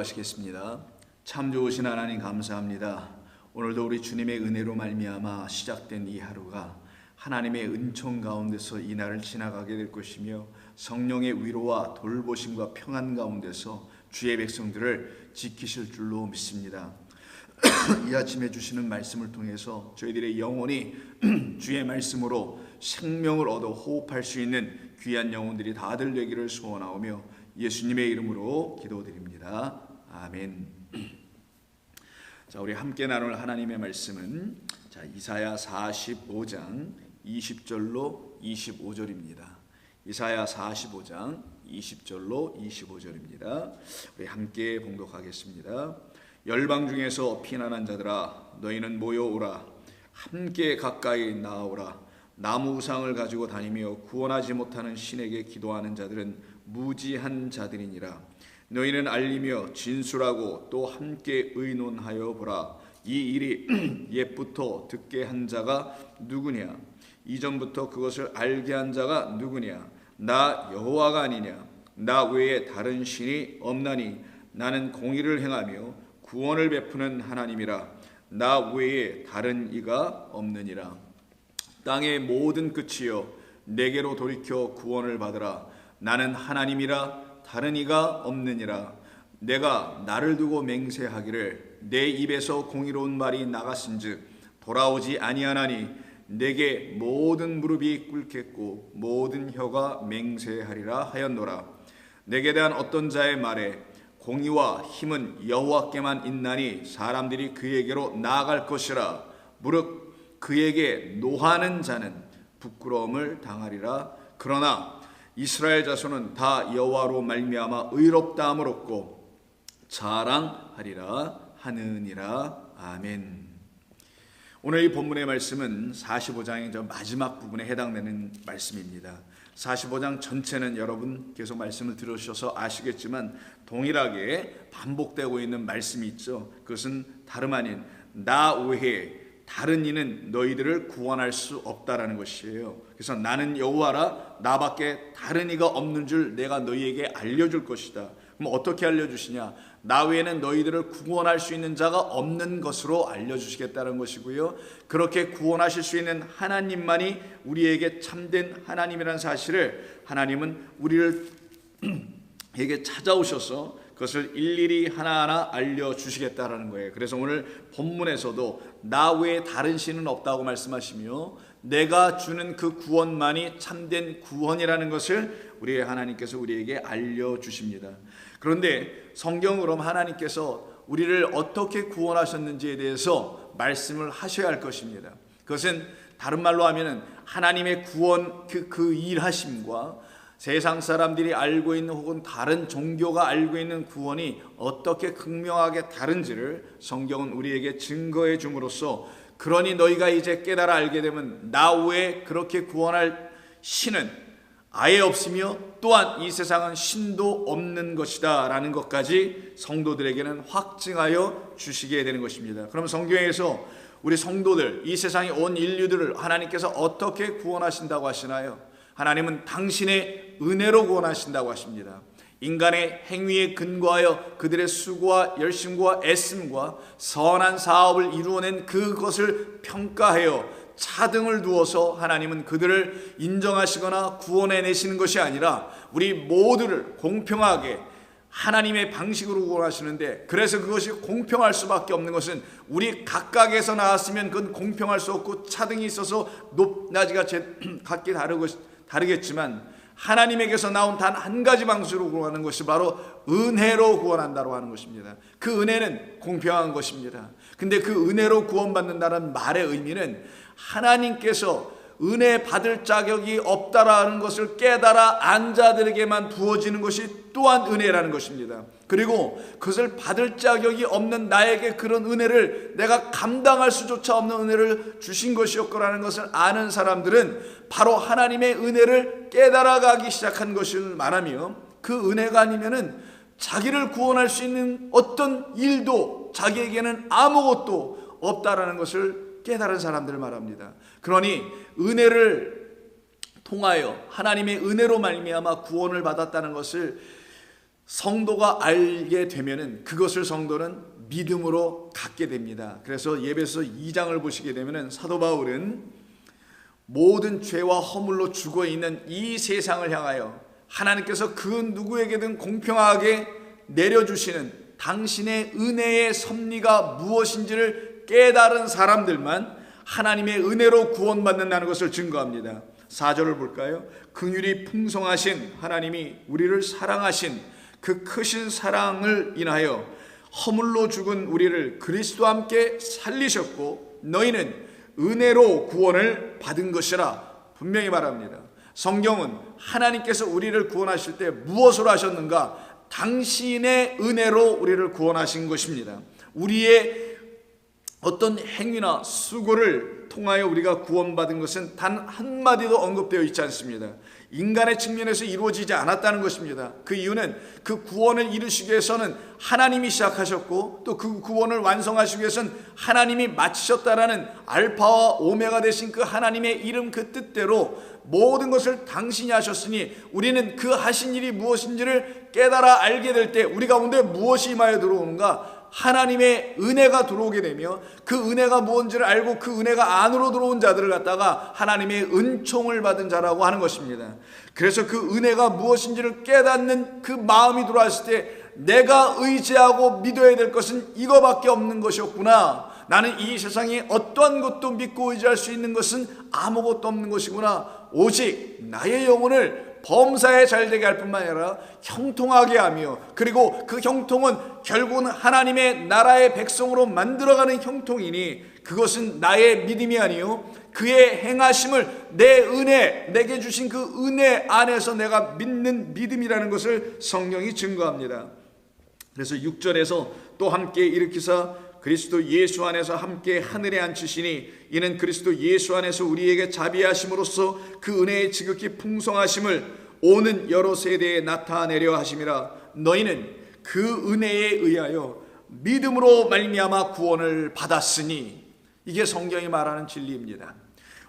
기도하시겠습니다. 참 좋으신 하나님 감사합니다. 오늘도 우리 주님의 은혜로 말미암아 시작된 이 하루가 하나님의 은총 가운데서 이 날을 지나가게 될 것이며 성령의 위로와 돌보심과 평안 가운데서 주의 백성들을 지키실 줄로 믿습니다. 이 아침에 주시는 말씀을 통해서 저희들의 영혼이 주의 말씀으로 생명을 얻어 호흡할 수 있는 귀한 영혼들이 다들 되기를 소원하오며 예수님의 이름으로 기도드립니다. 아멘. 자, 우리 함께 나눌 하나님의 말씀은 이사야 45장 20절로 25절입니다. 이사야 45장 20절로 25절입니다. 우리 함께 봉독하겠습니다. 열방 중에서 피난한 자들아, 너희는 모여오라. 함께 가까이 나아오라. 나무 우상을 가지고 다니며 구원하지 못하는 신에게 기도하는 자들은 무지한 자들이니라. 너희는 알리며 진술하고 또 함께 의논하여 보라. 이 일이 옛부터 듣게 한 자가 누구냐? 이전부터 그것을 알게 한 자가 누구냐? 나 여호와가 아니냐? 나 외에 다른 신이 없나니 나는 공의를 행하며 구원을 베푸는 하나님이라. 나 외에 다른 이가 없느니라. 땅의 모든 끝이여, 내게로 돌이켜 구원을 받으라. 나는 하나님이라, 다른 이가 없느니라. 내가 나를 두고 맹세하기를 내 입에서 공의로운 말이 나갔은즉 돌아오지 아니하나니 내게 모든 무릎이 꿇겠고 모든 혀가 맹세하리라 하였노라. 내게 대한 어떤 자의 말에 공의와 힘은 여호와께만 있나니 사람들이 그에게로 나아갈 것이라. 무릇 그에게 노하는 자는 부끄러움을 당하리라. 그러나 이스라엘 자손은 다 여호와로 말미암아 의롭다함을 얻고 자랑하리라 하느니라. 아멘. 오늘 이 본문의 말씀은 45장의 마지막 부분에 해당되는 말씀입니다. 45장 전체는 여러분 계속 말씀을 들으셔서 아시겠지만 동일하게 반복되고 있는 말씀이 있죠. 그것은 다름 아닌 나 외에 다른 이는 너희들을 구원할 수 없다라는 것이에요. 그래서 나는 여호와라, 나밖에 다른 이가 없는 줄 내가 너희에게 알려줄 것이다. 그럼 어떻게 알려주시냐? 나 외에는 너희들을 구원할 수 있는 자가 없는 것으로 알려주시겠다는 것이고요. 그렇게 구원하실 수 있는 하나님만이 우리에게 참된 하나님이라는 사실을 하나님은 우리에게 찾아오셔서 그것을 일일이 하나하나 알려주시겠다라는 거예요. 그래서 오늘 본문에서도 나 외에 다른 신은 없다고 말씀하시며 내가 주는 그 구원만이 참된 구원이라는 것을 우리 하나님께서 우리에게 알려주십니다. 그런데 성경으로 하나님께서 우리를 어떻게 구원하셨는지에 대해서 말씀을 하셔야 할 것입니다. 그것은 다른 말로 하면 하나님의 구원 그 일하심과 세상 사람들이 알고 있는 혹은 다른 종교가 알고 있는 구원이 어떻게 극명하게 다른지를 성경은 우리에게 증거해 줌으로써 그러니 너희가 이제 깨달아 알게 되면 나 외에 그렇게 구원할 신은 아예 없으며 또한 이 세상은 신도 없는 것이다 라는 것까지 성도들에게는 확증하여 주시게 되는 것입니다. 그럼 성경에서 우리 성도들, 이 세상에 온 인류들을 하나님께서 어떻게 구원하신다고 하시나요? 하나님은 당신의 은혜로 구원하신다고 하십니다. 인간의 행위에 근거하여 그들의 수고와 열심과 애씀과 선한 사업을 이루어낸 그것을 평가하여 차등을 두어서 하나님은 그들을 인정하시거나 구원해내시는 것이 아니라 우리 모두를 공평하게 하나님의 방식으로 구원하시는데, 그래서 그것이 공평할 수밖에 없는 것은 우리 각각에서 나왔으면 그건 공평할 수 없고 차등이 있어서 높낮이가 각기 다르겠지만 하나님에게서 나온 단 한 가지 방식으로 구원하는 것이 바로 은혜로 구원한다고 하는 것입니다. 그 은혜는 공평한 것입니다. 근데 그 은혜로 구원받는다는 말의 의미는 하나님께서 은혜 받을 자격이 없다라는 것을 깨달아 안 자들에게만 부어지는 것이 또한 은혜라는 것입니다. 그리고 그것을 받을 자격이 없는 나에게 그런 은혜를 내가 감당할 수조차 없는 은혜를 주신 것이었거라는 것을 아는 사람들은 바로 하나님의 은혜를 깨달아가기 시작한 것을 말하며, 그 은혜가 아니면은 자기를 구원할 수 있는 어떤 일도 자기에게는 아무것도 없다라는 것을 깨달은 사람들을 말합니다. 그러니 은혜를 통하여 하나님의 은혜로 말미암아 구원을 받았다는 것을 성도가 알게 되면은 그것을 성도는 믿음으로 갖게 됩니다. 그래서 예배서 2장을 보시게 되면은 사도 바울은 모든 죄와 허물로 죽어 있는 이 세상을 향하여 하나님께서 그 누구에게든 공평하게 내려주시는 당신의 은혜의 섭리가 무엇인지를 깨달은 사람들만 하나님의 은혜로 구원받는다는 것을 증거합니다. 4절을 볼까요? 긍휼이 풍성하신 하나님이 우리를 사랑하신 그 크신 사랑을 인하여 허물로 죽은 우리를 그리스도와 함께 살리셨고 너희는 은혜로 구원을 받은 것이라 분명히 말합니다. 성경은 하나님께서 우리를 구원하실 때 무엇으로 하셨는가? 당신의 은혜로 우리를 구원하신 것입니다. 우리의 어떤 행위나 수고를 통하여 우리가 구원받은 것은 단 한마디도 언급되어 있지 않습니다. 인간의 측면에서 이루어지지 않았다는 것입니다. 그 이유는 그 구원을 이루시기 위해서는 하나님이 시작하셨고 또 그 구원을 완성하시기 위해서는 하나님이 마치셨다라는 알파와 오메가 되신 그 하나님의 이름 그 뜻대로 모든 것을 당신이 하셨으니 우리는 그 하신 일이 무엇인지를 깨달아 알게 될 때 우리 가운데 무엇이 임하여 들어오는가? 하나님의 은혜가 들어오게 되며 그 은혜가 무엇인지를 알고 그 은혜가 안으로 들어온 자들을 갖다가 하나님의 은총을 받은 자라고 하는 것입니다. 그래서 그 은혜가 무엇인지를 깨닫는 그 마음이 들어왔을 때 내가 의지하고 믿어야 될 것은 이거밖에 없는 것이었구나. 나는 이 세상에 어떠한 것도 믿고 의지할 수 있는 것은 아무것도 없는 것이구나. 오직 나의 영혼을 범사에 잘되게 할 뿐만 아니라 형통하게 하며 그리고 그 형통은 결국은 하나님의 나라의 백성으로 만들어가는 형통이니 그것은 나의 믿음이 아니요 그의 행하심을 내 은혜 내게 주신 그 은혜 안에서 내가 믿는 믿음이라는 것을 성경이 증거합니다. 그래서 6절에서 또 함께 일으키사 그리스도 예수 안에서 함께 하늘에 앉히시니 이는 그리스도 예수 안에서 우리에게 자비하심으로써 그 은혜의 지극히 풍성하심을 오는 여러 세대에 나타내려 하심이라. 너희는 그 은혜에 의하여 믿음으로 말미암아 구원을 받았으니. 이게 성경이 말하는 진리입니다.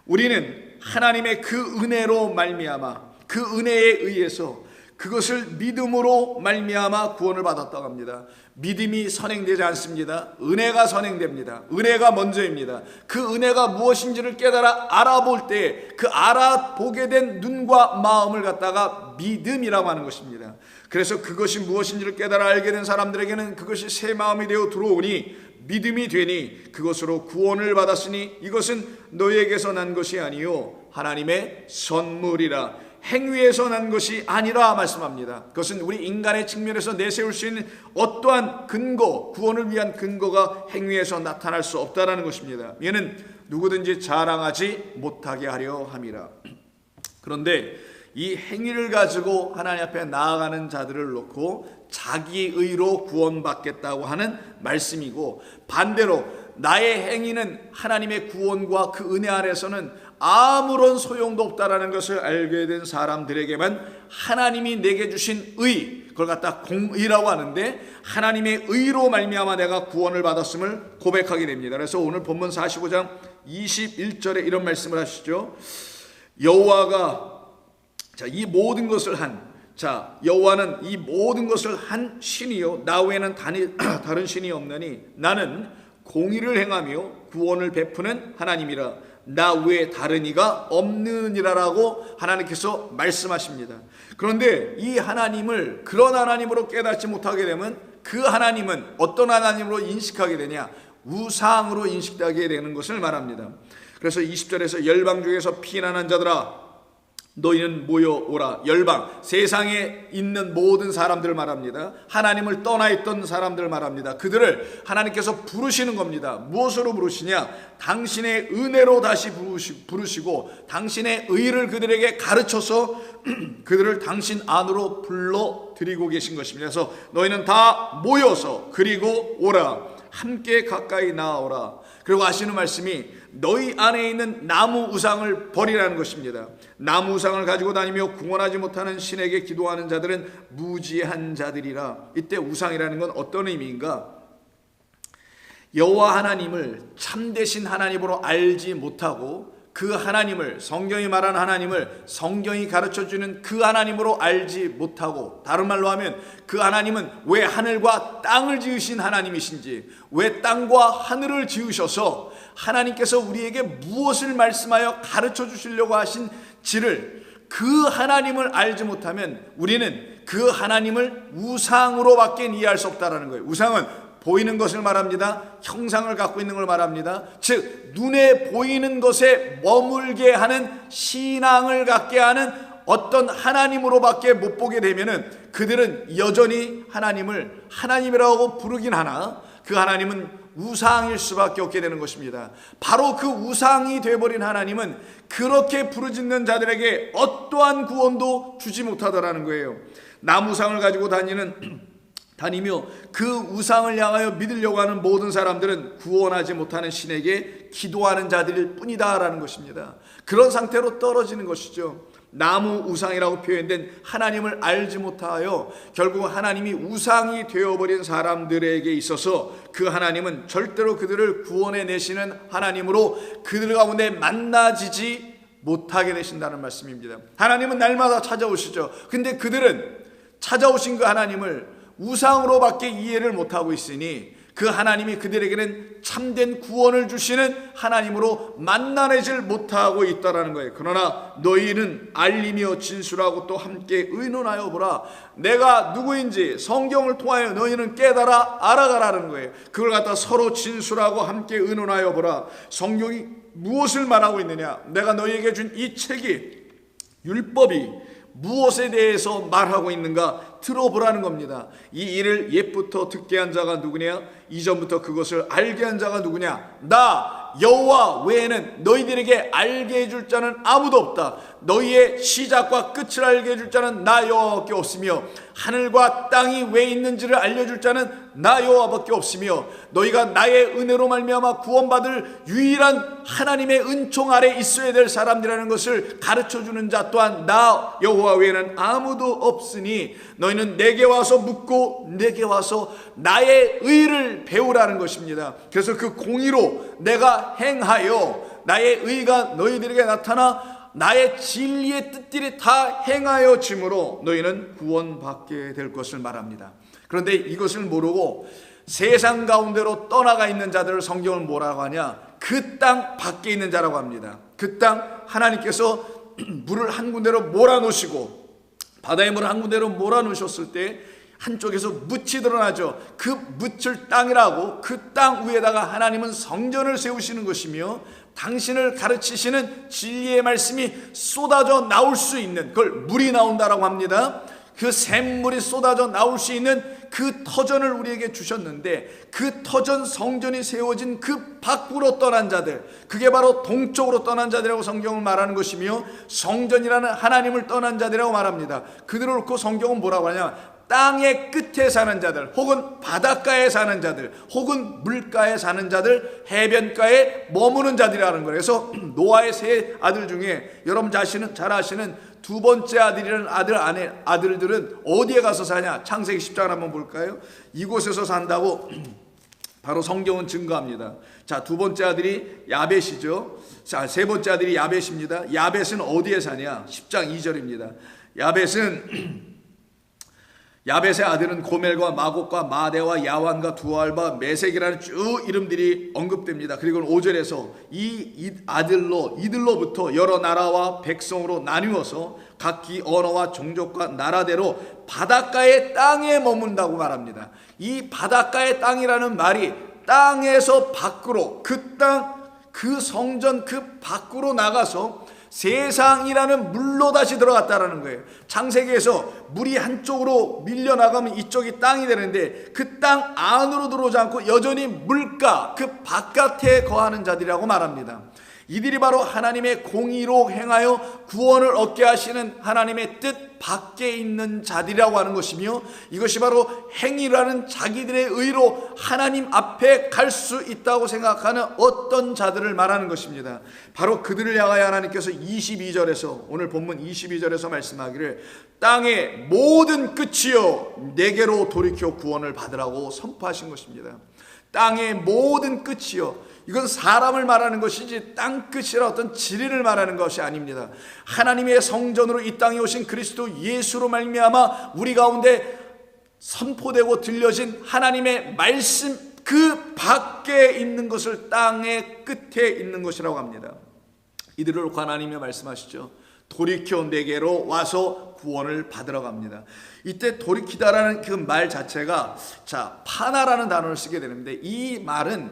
우리는 하나님의 그 은혜로 말미암아 그 은혜에 의해서 그것을 믿음으로 말미암아 구원을 받았다고 합니다. 믿음이 선행되지 않습니다. 은혜가 선행됩니다. 은혜가 먼저입니다. 그 은혜가 무엇인지를 깨달아 알아볼 때 그 알아보게 된 눈과 마음을 갖다가 믿음이라고 하는 것입니다. 그래서 그것이 무엇인지를 깨달아 알게 된 사람들에게는 그것이 새 마음이 되어 들어오니 믿음이 되니 그것으로 구원을 받았으니 이것은 너희에게서 난 것이 아니요 하나님의 선물이라. 행위에서 난 것이 아니라 말씀합니다. 그것은 우리 인간의 측면에서 내세울 수 있는 어떠한 근거, 구원을 위한 근거가 행위에서 나타날 수 없다라는 것입니다. 이는 누구든지 자랑하지 못하게 하려 함이라. 그런데 이 행위를 가지고 하나님 앞에 나아가는 자들을 놓고 자기 의로 구원받겠다고 하는 말씀이고, 반대로 나의 행위는 하나님의 구원과 그 은혜 아래서는 아무런 소용도 없다라는 것을 알게 된 사람들에게만 하나님이 내게 주신 의, 그걸 갖다 공의라고 하는데, 하나님의 의로 말미암아 내가 구원을 받았음을 고백하게 됩니다. 그래서 오늘 본문 45장 21절에 이런 말씀을 하시죠. 여호와가 이 모든 것을 한, 여호와는 이 모든 것을 한 신이요 나 외에는 다른 신이 없나니 나는 공의를 행하며 구원을 베푸는 하나님이라. 나 외에 다른 이가 없느니라라고 하나님께서 말씀하십니다. 그런데 이 하나님을 그런 하나님으로 깨닫지 못하게 되면 그 하나님은 어떤 하나님으로 인식하게 되냐? 우상으로 인식하게 되는 것을 말합니다. 그래서 20절에서 열방 중에서 피난한 자들아 너희는 모여오라. 열방, 세상에 있는 모든 사람들 말합니다. 하나님을 떠나 있던 사람들 말합니다. 그들을 하나님께서 부르시는 겁니다. 무엇으로 부르시냐? 당신의 은혜로 다시 부르시고 당신의 의를 그들에게 가르쳐서 그들을 당신 안으로 불러들이고 계신 것입니다. 그래서 너희는 다 모여서 그리고 오라. 함께 가까이 나아오라. 그리고 하시는 말씀이 너희 안에 있는 나무 우상을 버리라는 것입니다. 나무 우상을 가지고 다니며 궁언하지 못하는 신에게 기도하는 자들은 무지한 자들이라. 이때 우상이라는 건 어떤 의미인가? 여호와 하나님을 참되신 하나님으로 알지 못하고 그 하나님을, 성경이 말하는 하나님을 성경이 가르쳐주는 그 하나님으로 알지 못하고, 다른 말로 하면 그 하나님은 왜 하늘과 땅을 지으신 하나님이신지, 왜 땅과 하늘을 지으셔서 하나님께서 우리에게 무엇을 말씀하여 가르쳐 주시려고 하신지를, 그 하나님을 알지 못하면 우리는 그 하나님을 우상으로밖에 이해할 수 없다라는 거예요. 우상은 보이는 것을 말합니다. 형상을 갖고 있는 걸 말합니다. 즉 눈에 보이는 것에 머물게 하는, 신앙을 갖게 하는 어떤 하나님으로밖에 못 보게 되면은 그들은 여전히 하나님을 하나님이라고 부르긴 하나 그 하나님은 우상일 수밖에 없게 되는 것입니다. 바로 그 우상이 되어버린 하나님은 그렇게 부르짖는 자들에게 어떠한 구원도 주지 못하더라는 거예요. 나무상을 가지고 다니며 그 우상을 향하여 믿으려고 하는 모든 사람들은 구원하지 못하는 신에게 기도하는 자들일 뿐이다라는 것입니다. 그런 상태로 떨어지는 것이죠. 나무 우상이라고 표현된 하나님을 알지 못하여 결국 하나님이 우상이 되어버린 사람들에게 있어서 그 하나님은 절대로 그들을 구원해 내시는 하나님으로 그들 가운데 만나지지 못하게 되신다는 말씀입니다. 하나님은 날마다 찾아오시죠. 근데 그들은 찾아오신 그 하나님을 우상으로밖에 이해를 못하고 있으니 그 하나님이 그들에게는 참된 구원을 주시는 하나님으로 만나내질 못하고 있다라는 거예요. 그러나 너희는 알리며 진술하고 또 함께 의논하여 보라. 내가 누구인지 성경을 통하여 너희는 깨달아 알아가라는 거예요. 그걸 갖다 서로 진술하고 함께 의논하여 보라. 성경이 무엇을 말하고 있느냐? 내가 너희에게 준 이 책이, 율법이 무엇에 대해서 말하고 있는가 들어보라는 겁니다. 이 일을 옛부터 듣게 한 자가 누구냐? 이전부터 그것을 알게 한 자가 누구냐? 나 여호와 외에는 너희들에게 알게 해줄 자는 아무도 없다. 너희의 시작과 끝을 알게 해줄 자는 나 여호와밖에 없으며 하늘과 땅이 왜 있는지를 알려줄 자는 나 여호와밖에 없으며 너희가 나의 은혜로 말미암아 구원받을 유일한 하나님의 은총 아래 있어야 될 사람들이라는 것을 가르쳐주는 자 또한 나 여호와 외에는 아무도 없으니 너희는 내게 와서 묻고 내게 와서 나의 의를 배우라는 것입니다. 그래서 그 공의로 내가 행하여 나의 의가 너희들에게 나타나 나의 진리의 뜻들이 다 행하여 짐으로 너희는 구원받게 될 것을 말합니다. 그런데 이것을 모르고 세상 가운데로 떠나가 있는 자들을 성경은 뭐라고 하냐? 그 땅 밖에 있는 자라고 합니다. 그 땅, 하나님께서 물을 한 군데로 몰아놓으시고 바다의 물을 한 군데로 몰아놓으셨을 때 한쪽에서 묻이 드러나죠. 그 묻을 땅이라고, 그 땅 위에다가 하나님은 성전을 세우시는 것이며 당신을 가르치시는 진리의 말씀이 쏟아져 나올 수 있는, 그걸 물이 나온다라고 합니다. 그 샘물이 쏟아져 나올 수 있는 그 터전을 우리에게 주셨는데 그 터전 성전이 세워진 그 밖으로 떠난 자들, 그게 바로 동쪽으로 떠난 자들이라고 성경은 말하는 것이며 성전이라는 하나님을 떠난 자들이라고 말합니다. 그들을 놓고 성경은 뭐라고 하냐? 땅의 끝에 사는 자들, 혹은 바닷가에 사는 자들, 혹은 물가에 사는 자들, 해변가에 머무는 자들이라는 거예요. 그래서 노아의 세 아들 중에 여러분 자신은 잘 아시는 두 번째 아들이라는 아들들은 어디에 가서 사냐? 창세기 10장 한번 볼까요? 이곳에서 산다고 바로 성경은 증거합니다. 자, 두 번째 아들이 야벳이죠. 자, 세 번째 아들이 야벳입니다. 야벳은 어디에 사냐? 10장 2절입니다. 야벳의 아들은 고멜과 마곡과 마대와 야완과 두알과 메색이라는 쭉 이름들이 언급됩니다. 그리고 5절에서 이들로부터 여러 나라와 백성으로 나뉘어서 각기 언어와 종족과 나라대로 바닷가의 땅에 머문다고 말합니다. 이 바닷가의 땅이라는 말이 땅에서 밖으로, 그 땅, 그 성전 그 밖으로 나가서 세상이라는 물로 다시 들어갔다라는 거예요. 창세기에서 물이 한쪽으로 밀려나가면 이쪽이 땅이 되는데 그 땅 안으로 들어오지 않고 여전히 물가, 그 바깥에 거하는 자들이라고 말합니다. 이들이 바로 하나님의 공의로 행하여 구원을 얻게 하시는 하나님의 뜻 밖에 있는 자들이라고 하는 것이며 이것이 바로 행위라는 자기들의 의로 하나님 앞에 갈 수 있다고 생각하는 어떤 자들을 말하는 것입니다. 바로 그들을 향하여 하나님께서 22절에서, 오늘 본문 22절에서 말씀하기를 땅의 모든 끝이여 내게로 돌이켜 구원을 받으라고 선포하신 것입니다. 땅의 모든 끝이여. 이건 사람을 말하는 것이지 땅끝이라 어떤 지리를 말하는 것이 아닙니다. 하나님의 성전으로 이 땅에 오신 그리스도 예수로 말미암아 우리 가운데 선포되고 들려진 하나님의 말씀 그 밖에 있는 것을 땅의 끝에 있는 것이라고 합니다. 이들을 놓고 하나님이 말씀하시죠. 돌이켜 내게로 와서 구원을 받으러 갑니다. 이때 돌이키다라는 그 말 자체가 파나라는 단어를 쓰게 되는데, 이 말은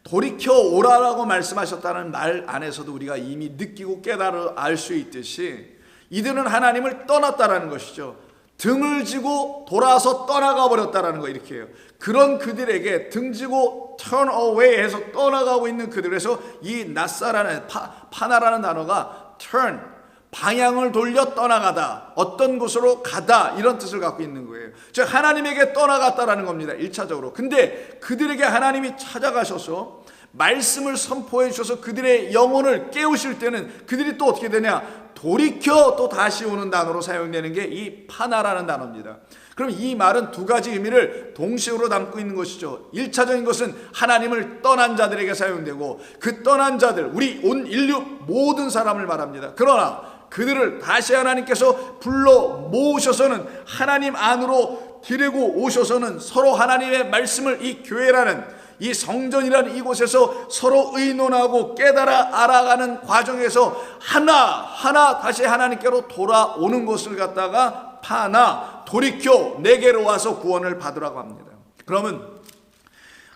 돌이켜 오라라고 말씀하셨다는 말 안에서도 우리가 이미 느끼고 깨달아 알 수 있듯이 이들은 하나님을 떠났다라는 것이죠. 등을 지고 돌아서 떠나가 버렸다라는 거, 이렇게 해요. 그런 그들에게 등지고 turn away 해서 떠나가고 있는 그들에서 이 나사라는 파나라는 단어가 turn, 방향을 돌려 떠나가다, 어떤 곳으로 가다, 이런 뜻을 갖고 있는 거예요. 즉 하나님에게 떠나갔다라는 겁니다. 1차적으로. 근데 그들에게 하나님이 찾아가셔서 말씀을 선포해 주셔서 그들의 영혼을 깨우실 때는 그들이 또 어떻게 되냐, 돌이켜 또 다시 오는 단어로 사용되는 게 이 파나라는 단어입니다. 그럼 이 말은 두 가지 의미를 동시로 담고 있는 것이죠. 1차적인 것은 하나님을 떠난 자들에게 사용되고, 그 떠난 자들, 우리 온 인류 모든 사람을 말합니다. 그러나 그들을 다시 하나님께서 불러 모으셔서는 하나님 안으로 데리고 오셔서는 서로 하나님의 말씀을 이 교회라는 이 성전이라는 이곳에서 서로 의논하고 깨달아 알아가는 과정에서 하나하나 다시 하나님께로 돌아오는 것을 갖다가 파나, 돌이켜 내게로 와서 구원을 받으라고 합니다. 그러면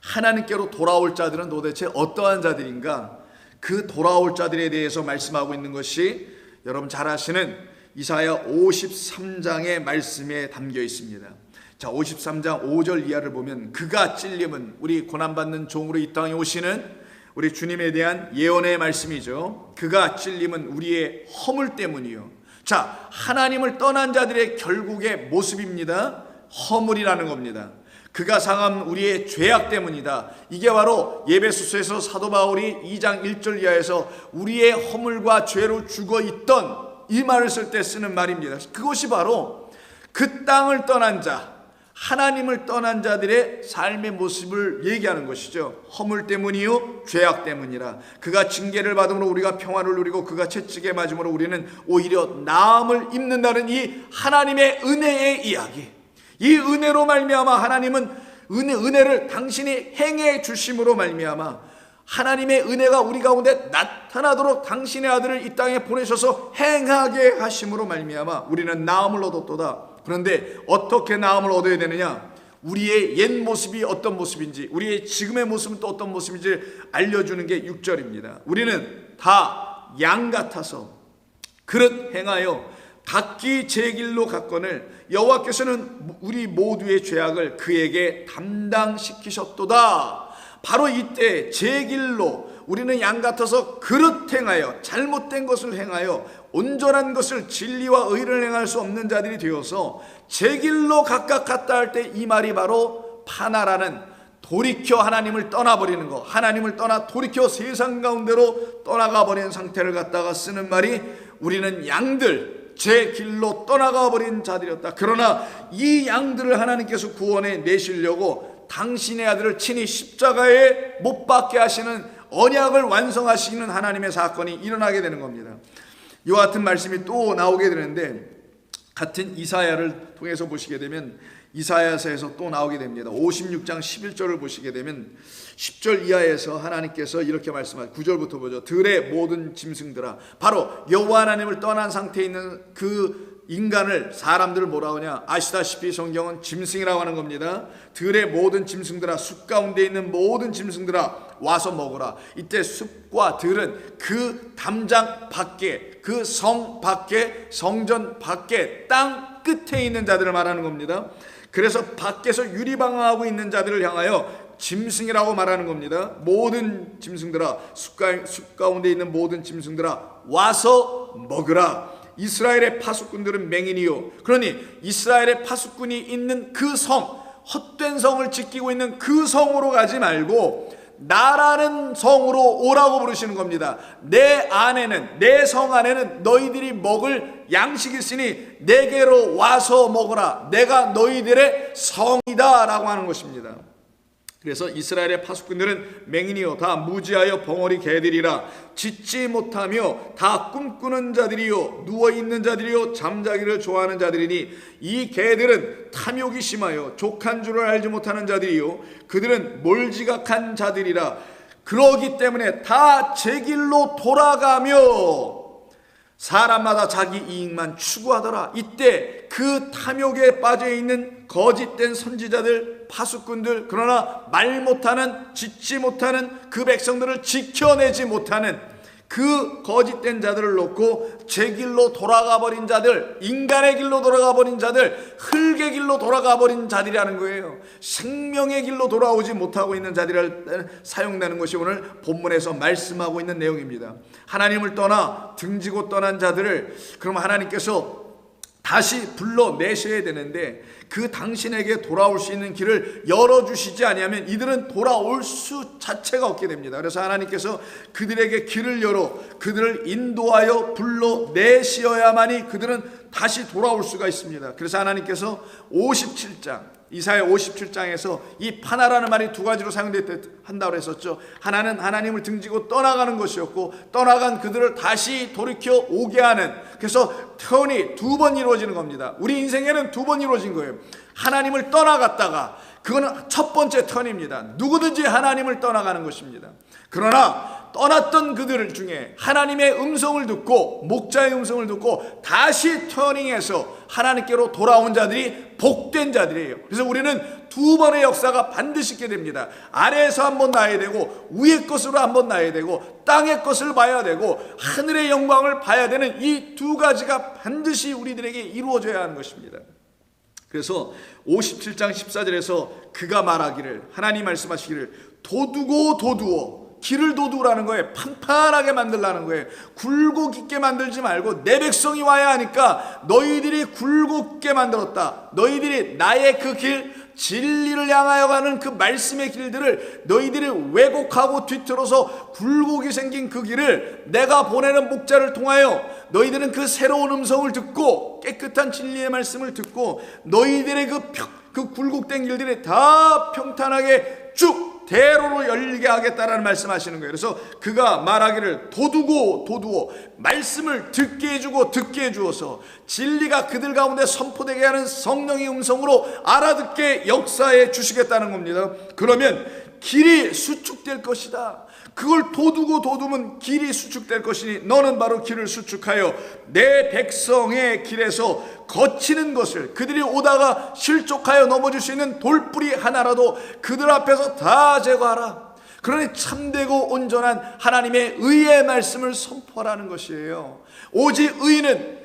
하나님께로 돌아올 자들은 도대체 어떠한 자들인가? 그 돌아올 자들에 대해서 말씀하고 있는 것이 여러분 잘 아시는 이사야 53장의 말씀에 담겨 있습니다. 자, 53장 5절 이하를 보면, 그가 찔림은, 우리 고난받는 종으로 이 땅에 오시는 우리 주님에 대한 예언의 말씀이죠. 그가 찔림은 우리의 허물 때문이요. 자, 하나님을 떠난 자들의 결국의 모습입니다. 허물이라는 겁니다. 그가 상함 우리의 죄악 때문이다. 이게 바로 에베소서에서 사도 바울이 2장 1절 이하에서 우리의 허물과 죄로 죽어있던 이 말을 쓸 때 쓰는 말입니다. 그것이 바로 그 땅을 떠난 자, 하나님을 떠난 자들의 삶의 모습을 얘기하는 것이죠. 허물 때문이요 죄악 때문이라. 그가 징계를 받음으로 우리가 평화를 누리고 그가 채찍에 맞음으로 우리는 오히려 나음을 입는다는 이 하나님의 은혜의 이야기. 이 은혜로 말미암아 하나님은 은혜를 당신이 행해 주심으로 말미암아 하나님의 은혜가 우리 가운데 나타나도록 당신의 아들을 이 땅에 보내셔서 행하게 하심으로 말미암아 우리는 나음을 얻었도다. 그런데 어떻게 나음을 얻어야 되느냐? 우리의 옛 모습이 어떤 모습인지, 우리의 지금의 모습은 또 어떤 모습인지 알려주는 게 6절입니다. 우리는 다 양 같아서 그릇 행하여 각기 제 길로 갔거늘 여호와께서는 우리 모두의 죄악을 그에게 담당시키셨도다. 바로 이때 제 길로, 우리는 양 같아서 그릇 행하여, 잘못된 것을 행하여 온전한 것을, 진리와 의를 행할 수 없는 자들이 되어서 제 길로 각각 갔다 할 때 이 말이 바로 파나라는 돌이켜 하나님을 떠나버리는 것, 하나님을 떠나 돌이켜 세상 가운데로 떠나가 버린 상태를 갖다가 쓰는 말이, 우리는 양들, 제 길로 떠나가 버린 자들이었다. 그러나 이 양들을 하나님께서 구원해 내시려고 당신의 아들을 친히 십자가에 못 박게 하시는 언약을 완성하시는 하나님의 사건이 일어나게 되는 겁니다. 이와 같은 말씀이 또 나오게 되는데, 같은 이사야를 통해서 보시게 되면 이사야서에서 또 나오게 됩니다. 56장 11절을 보시게 되면 10절 이하에서 하나님께서 이렇게 말씀하시죠. 9절부터 보죠. 들의 모든 짐승들아, 바로 여호와 하나님을 떠난 상태에 있는 그 인간을, 사람들을 뭐라고 하냐? 아시다시피 성경은 짐승이라고 하는 겁니다. 들의 모든 짐승들아, 숲 가운데 있는 모든 짐승들아 와서 먹으라. 이때 숲과 들은 그 담장 밖에, 그 성 밖에, 성전 밖에, 땅 끝에 있는 자들을 말하는 겁니다. 그래서 밖에서 유리방황하고 있는 자들을 향하여 짐승이라고 말하는 겁니다. 모든 짐승들아, 숲 가운데 있는 모든 짐승들아 와서 먹으라. 이스라엘의 파수꾼들은 맹인이요, 그러니 이스라엘의 파수꾼이 있는 그 성, 헛된 성을 지키고 있는 그 성으로 가지 말고 나라는 성으로 오라고 부르시는 겁니다. 내 안에는, 내 성 안에는 너희들이 먹을 양식이 있으니 내게로 와서 먹으라. 내가 너희들의 성이다 라고 하는 것입니다. 그래서 이스라엘의 파수꾼들은 맹인이요 다 무지하여 벙어리 개들이라, 짖지 못하며 다 꿈꾸는 자들이요 누워있는 자들이요 잠자기를 좋아하는 자들이니, 이 개들은 탐욕이 심하여 족한 줄을 알지 못하는 자들이요 그들은 몰지각한 자들이라. 그러기 때문에 다 제 길로 돌아가며 사람마다 자기 이익만 추구하더라. 이때 그 탐욕에 빠져있는 거짓된 선지자들, 파수꾼들, 그러나 말 못하는, 짖지 못하는 그 백성들을 지켜내지 못하는 그 거짓된 자들을 놓고 제 길로 돌아가 버린 자들, 인간의 길로 돌아가 버린 자들, 흙의 길로 돌아가 버린 자들이라는 거예요. 생명의 길로 돌아오지 못하고 있는 자들을 사용되는 것이 오늘 본문에서 말씀하고 있는 내용입니다. 하나님을 떠나 등지고 떠난 자들을 그럼 하나님께서 다시 불러내셔야 되는데, 그 당신에게 돌아올 수 있는 길을 열어주시지 아니하면 이들은 돌아올 수 자체가 없게 됩니다. 그래서 하나님께서 그들에게 길을 열어 그들을 인도하여 불러내셔야만이 그들은 다시 돌아올 수가 있습니다. 그래서 하나님께서 57장, 이사야 57장에서 이 파나라는 말이 두 가지로 사용한다고 했었죠. 하나는 하나님을 등지고 떠나가는 것이었고, 떠나간 그들을 다시 돌이켜 오게 하는, 그래서 턴이 두 번 이루어지는 겁니다. 우리 인생에는 두 번 이루어진 거예요. 하나님을 떠나갔다가, 그거는 첫 번째 턴입니다. 누구든지 하나님을 떠나가는 것입니다. 그러나 떠났던 그들 중에 하나님의 음성을 듣고, 목자의 음성을 듣고 다시 터닝해서 하나님께로 돌아온 자들이 복된 자들이에요. 그래서 우리는 두 번의 역사가 반드시 있게 됩니다. 아래에서 한번 나야 되고, 위의 것으로 한번 나야 되고, 땅의 것을 봐야 되고, 하늘의 영광을 봐야 되는 이 두 가지가 반드시 우리들에게 이루어져야 하는 것입니다. 그래서 57장 14절에서 그가 말하기를, 하나님 말씀하시기를, 도두어 길을 도두라는 거예요. 판판하게 만들라는 거예요. 굴곡 있게 만들지 말고, 내 백성이 와야 하니까 너희들이 굴곡 있게 만들었다. 너희들이 나의 그 길, 진리를 향하여 가는 그 말씀의 길들을 너희들이 왜곡하고 뒤틀어서 굴곡이 생긴 그 길을 내가 보내는 목자를 통하여 너희들은 그 새로운 음성을 듣고, 깨끗한 진리의 말씀을 듣고, 너희들의 그 굴곡된 길들이 다 평탄하게 쭉 대로로 열리게 하겠다라는 말씀하시는 거예요. 그래서 그가 말하기를, 도두어 말씀을 듣게 해주고 듣게 해주어서 진리가 그들 가운데 선포되게 하는 성령의 음성으로 알아듣게 역사해 주시겠다는 겁니다. 그러면 길이 수축될 것이다. 그걸 도두면 길이 수축될 것이니 너는 바로 길을 수축하여 내 백성의 길에서 거치는 것을, 그들이 오다가 실족하여 넘어질 수 있는 돌뿌리 하나라도 그들 앞에서 다 제거하라. 그러니 참되고 온전한 하나님의 의의 말씀을 선포하라는 것이에요. 오직 의는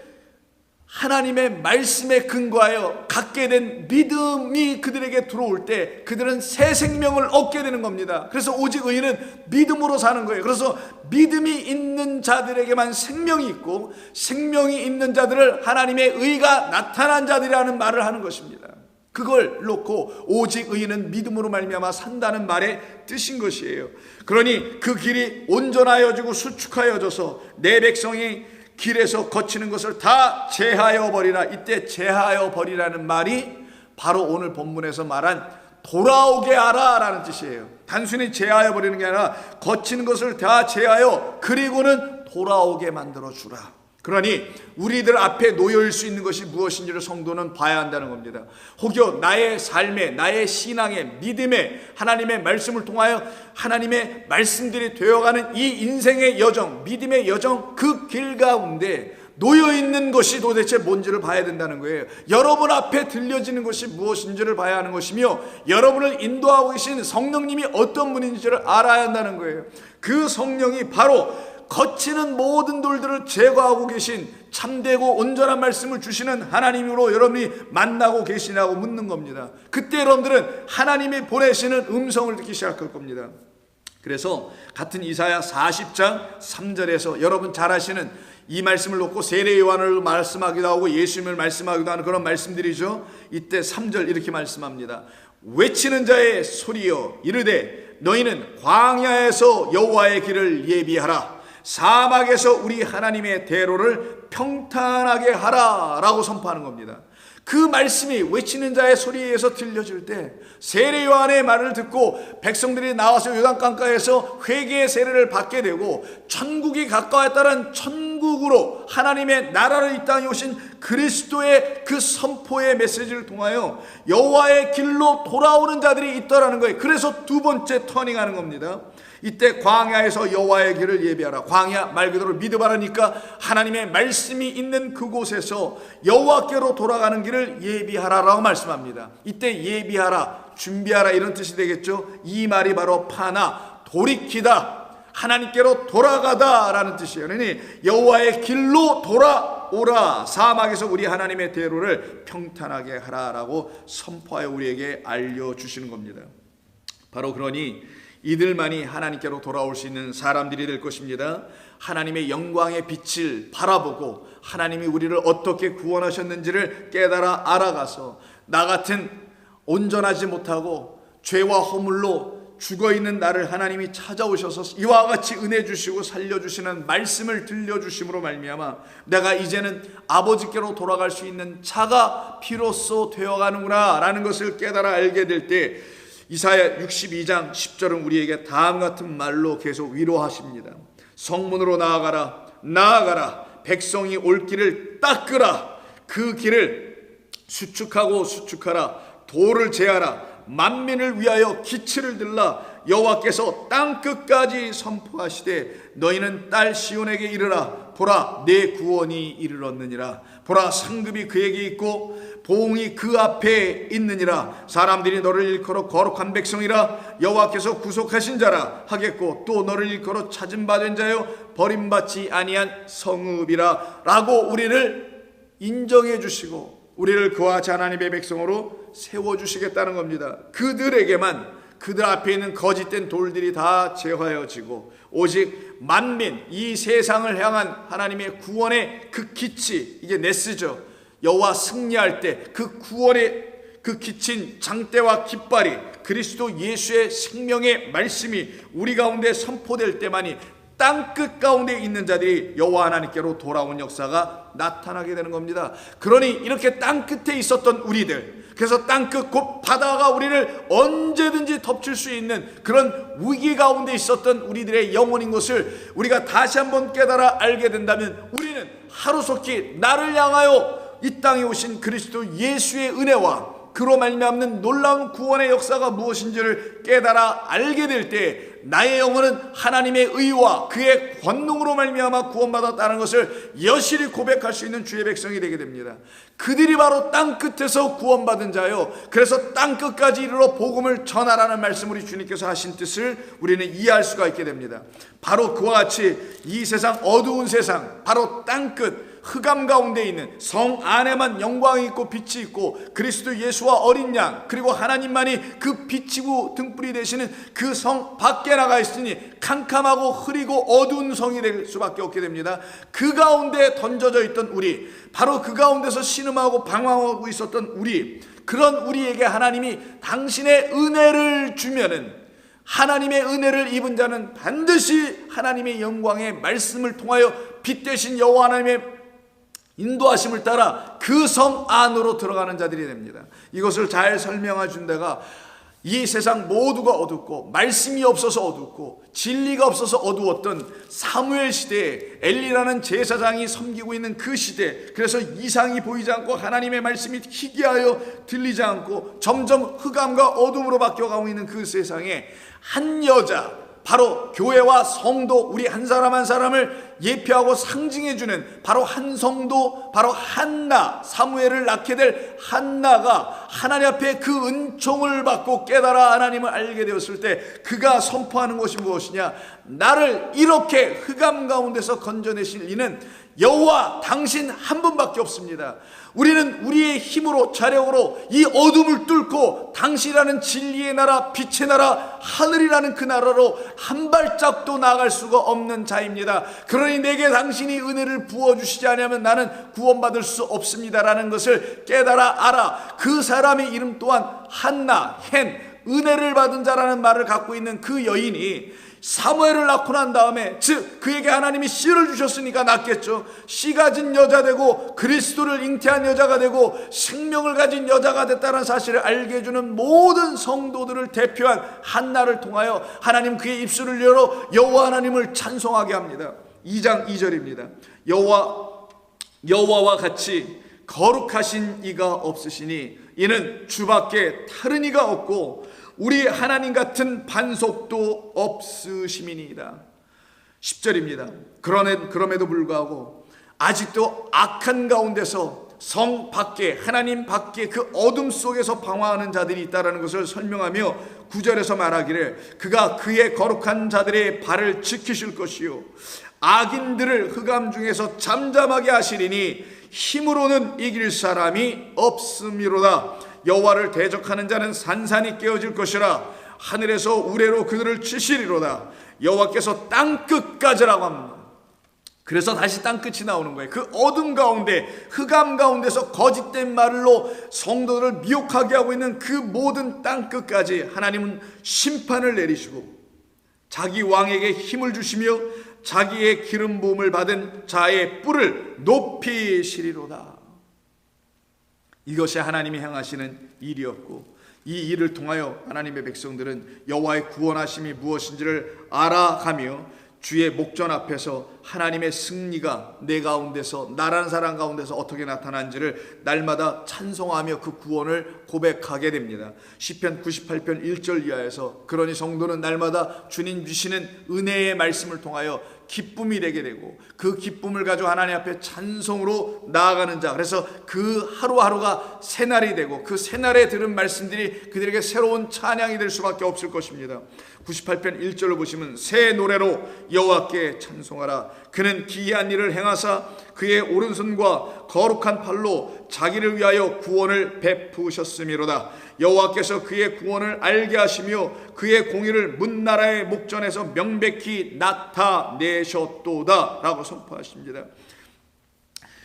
하나님의 말씀에 근거하여 갖게 된 믿음이 그들에게 들어올 때 그들은 새 생명을 얻게 되는 겁니다. 그래서 오직 의인은 믿음으로 사는 거예요. 그래서 믿음이 있는 자들에게만 생명이 있고, 생명이 있는 자들을 하나님의 의가 나타난 자들이라는 말을 하는 것입니다. 그걸 놓고 오직 의인은 믿음으로 말미암아 산다는 말의 뜻인 것이에요. 그러니 그 길이 온전하여지고 수축하여져서 내 백성이 길에서 거치는 것을 다 제하여 버리라. 이때 제하여 버리라는 말이 바로 오늘 본문에서 말한 돌아오게 하라 라는 뜻이에요. 단순히 제하여 버리는 게 아니라 거치는 것을 다 제하여 그리고는 돌아오게 만들어 주라. 그러니 우리들 앞에 놓여일 수 있는 것이 무엇인지를 성도는 봐야 한다는 겁니다. 혹여 나의 삶에, 나의 신앙에, 믿음에 하나님의 말씀을 통하여 하나님의 말씀들이 되어가는 이 인생의 여정, 믿음의 여정, 그 길 가운데 놓여있는 것이 도대체 뭔지를 봐야 된다는 거예요. 여러분 앞에 들려지는 것이 무엇인지를 봐야 하는 것이며, 여러분을 인도하고 계신 성령님이 어떤 분인지를 알아야 한다는 거예요. 그 성령이 바로 거치는 모든 돌들을 제거하고 계신 참되고 온전한 말씀을 주시는 하나님으로 여러분이 만나고 계시냐고 묻는 겁니다. 그때 여러분들은 하나님이 보내시는 음성을 듣기 시작할 겁니다. 그래서 같은 이사야 40장 3절에서 여러분 잘 아시는 이 말씀을 놓고 세례 요한을 말씀하기도 하고 예수님을 말씀하기도 하는 그런 말씀들이죠. 이때 3절 이렇게 말씀합니다. 외치는 자의 소리여 이르되 너희는 광야에서 여호와의 길을 예비하라. 사막에서 우리 하나님의 대로를 평탄하게 하라 라고 선포하는 겁니다. 그 말씀이 외치는 자의 소리에 의해서 들려질 때 세례 요한의 말을 듣고 백성들이 나와서 요단강가에서 회개의 세례를 받게 되고 천국이 가까웠다는 천국으로 하나님의 나라를 이 땅에 오신 그리스도의 그 선포의 메시지를 통하여 여호와의 길로 돌아오는 자들이 있더라는 거예요. 그래서 두 번째 터닝하는 겁니다. 이때 광야에서 여호와의 길을 예비하라. 광야 말 그대로 미드바라니까 하나님의 말씀이 있는 그곳에서 여호와께로 돌아가는 길을 예비하라라고 말씀합니다. 이때 예비하라, 준비하라 이런 뜻이 되겠죠. 이 말이 바로 파나, 돌이키다, 하나님께로 돌아가다라는 뜻이에요. 그러니 여호와의 길로 돌아오라. 사막에서 우리 하나님의 대로를 평탄하게 하라라고 선포하여 우리에게 알려주시는 겁니다. 바로 그러니 이들만이 하나님께로 돌아올 수 있는 사람들이 될 것입니다. 하나님의 영광의 빛을 바라보고 하나님이 우리를 어떻게 구원하셨는지를 깨달아 알아가서 나 같은 온전하지 못하고 죄와 허물로 죽어있는 나를 하나님이 찾아오셔서 이와 같이 은혜 주시고 살려주시는 말씀을 들려주심으로 말미암아 내가 이제는 아버지께로 돌아갈 수 있는 자가 비로소 되어가는구나 라는 것을 깨달아 알게 될 때 이사야 62장 10절은 우리에게 다음 같은 말로 계속 위로하십니다. 성문으로 나아가라, 나아가라. 백성이 올 길을 닦으라. 그 길을 수축하고 수축하라. 돌을 제하라. 만민을 위하여 기치를 들라. 여호와께서 땅 끝까지 선포하시되 너희는 딸 시온에게 이르라. 보라, 내 구원이 이르렀느니라. 보라, 상급이 그에게 있고 보응이 그 앞에 있느니라. 사람들이 너를 일컬어 거룩한 백성이라 여호와께서 구속하신 자라 하겠고 또 너를 일컬어 찾음받은 자여 버림받지 아니한 성읍이라 라고 우리를 인정해 주시고 우리를 그와 같이 하나님의 백성으로 세워주시겠다는 겁니다. 그들에게만 그들 앞에 있는 거짓된 돌들이 다 제하여지고 오직 만민, 이 세상을 향한 하나님의 구원의 그 기치, 이게 네스죠. 여호와 승리할 때 그 구원의 그 기친 장대와 깃발이 그리스도 예수의 생명의 말씀이 우리 가운데 선포될 때만이 땅끝 가운데 있는 자들이 여호와 하나님께로 돌아온 역사가 나타나게 되는 겁니다. 그러니 이렇게 땅끝에 있었던 우리들, 그래서 땅끝 곧 바다가 우리를 언제든지 덮칠 수 있는 그런 위기 가운데 있었던 우리들의 영혼인 것을 우리가 다시 한번 깨달아 알게 된다면 우리는 하루속히 나를 향하여 이 땅에 오신 그리스도 예수의 은혜와 그로 말미암는 놀라운 구원의 역사가 무엇인지를 깨달아 알게 될 때 나의 영혼은 하나님의 의와 그의 권능으로 말미암아 구원받았다는 것을 여실히 고백할 수 있는 주의 백성이 되게 됩니다. 그들이 바로 땅끝에서 구원받은 자요, 그래서 땅끝까지 이르러 복음을 전하라는 말씀, 우리 주님께서 하신 뜻을 우리는 이해할 수가 있게 됩니다. 바로 그와 같이 이 세상, 어두운 세상, 바로 땅끝 흑암 가운데 있는 성 안에만 영광이 있고 빛이 있고 그리스도 예수와 어린 양 그리고 하나님만이 그 빛이고 등불이 되시는 그 성 밖에 나가 있으니 캄캄하고 흐리고 어두운 성이 될 수밖에 없게 됩니다. 그 가운데 던져져 있던 우리, 바로 그 가운데서 신음하고 방황하고 있었던 우리, 그런 우리에게 하나님이 당신의 은혜를 주면은, 하나님의 은혜를 입은 자는 반드시 하나님의 영광의 말씀을 통하여 빛 되신 여호와 하나님의 인도하심을 따라 그 성 안으로 들어가는 자들이 됩니다. 이것을 잘 설명해 준 데가 이 세상 모두가 어둡고 말씀이 없어서 어둡고 진리가 없어서 어두웠던 사무엘 시대에 엘리라는 제사장이 섬기고 있는 그 시대, 그래서 이상이 보이지 않고 하나님의 말씀이 희귀하여 들리지 않고 점점 흑암과 어둠으로 바뀌어가고 있는 그 세상에 한 여자, 바로 교회와 성도, 우리 한 사람 한 사람을 예표하고 상징해주는 바로 한 성도, 바로 한나, 사무엘을 낳게 될 한나가 하나님 앞에 그 은총을 받고 깨달아 하나님을 알게 되었을 때 그가 선포하는 것이 무엇이냐? 나를 이렇게 흑암 가운데서 건져내실 이는 여호와 당신 한 분밖에 없습니다. 우리는 우리의 힘으로, 자력으로 이 어둠을 뚫고 당신이라는 진리의 나라, 빛의 나라, 하늘이라는 그 나라로 한 발짝도 나아갈 수가 없는 자입니다. 그러니 내게 당신이 은혜를 부어주시지 않으면 나는 구원받을 수 없습니다라는 것을 깨달아 알아. 그 사람의 이름 또한 한나, 헨, 은혜를 받은 자라는 말을 갖고 있는 그 여인이 사무엘을 낳고 난 다음에, 즉 그에게 하나님이 씨를 주셨으니까 낳겠죠. 씨 가진 여자 되고 그리스도를 잉태한 여자가 되고 생명을 가진 여자가 됐다는 사실을 알게 해주는 모든 성도들을 대표한 한나를 통하여 하나님 그의 입술을 열어 여호와 하나님을 찬송하게 합니다. 2장 2절입니다. 여호와와 같이 거룩하신 이가 없으시니 이는 주밖에 다른 이가 없고 우리 하나님 같은 반석도 없으심이니이다. 10절입니다. 그럼에도 불구하고 아직도 악한 가운데서 성 밖에, 하나님 밖에 그 어둠 속에서 방황하는 자들이 있다는 것을 설명하며 9절에서 말하기를 그가 그의 거룩한 자들의 발을 지키실 것이요 악인들을 흑암 중에서 잠잠하게 하시리니 힘으로는 이길 사람이 없음이로다. 여호와를 대적하는 자는 산산이 깨어질 것이라. 하늘에서 우레로 그들을 치시리로다. 여호와께서 땅끝까지라고 합니다. 그래서 다시 땅끝이 나오는 거예요. 그 어둠 가운데, 흑암 가운데서 거짓된 말로 성도들을 미혹하게 하고 있는 그 모든 땅끝까지 하나님은 심판을 내리시고 자기 왕에게 힘을 주시며 자기의 기름 부음을 받은 자의 뿔을 높이시리로다. 이것이 하나님이 행하시는 일이었고, 이 일을 통하여 하나님의 백성들은 여호와의 구원하심이 무엇인지를 알아가며 주의 목전 앞에서 하나님의 승리가 내 가운데서, 나라는 사람 가운데서 어떻게 나타난지를 날마다 찬송하며 그 구원을 고백하게 됩니다. 시편 98편 1절 이하에서 그러니 성도는 날마다 주님 주시는 은혜의 말씀을 통하여 기쁨이 되게 되고 그 기쁨을 가지고 하나님 앞에 찬송으로 나아가는 자, 그래서 그 하루하루가 새날이 되고 그 새날에 들은 말씀들이 그들에게 새로운 찬양이 될 수밖에 없을 것입니다. 98편 1절을 보시면 새 노래로 여호와께 찬송하라. 그는 기이한 일을 행하사 그의 오른손과 거룩한 팔로 자기를 위하여 구원을 베푸셨음이로다. 여호와께서 그의 구원을 알게 하시며 그의 공의를 문나라의 목전에서 명백히 나타내셨도다 라고 선포하십니다.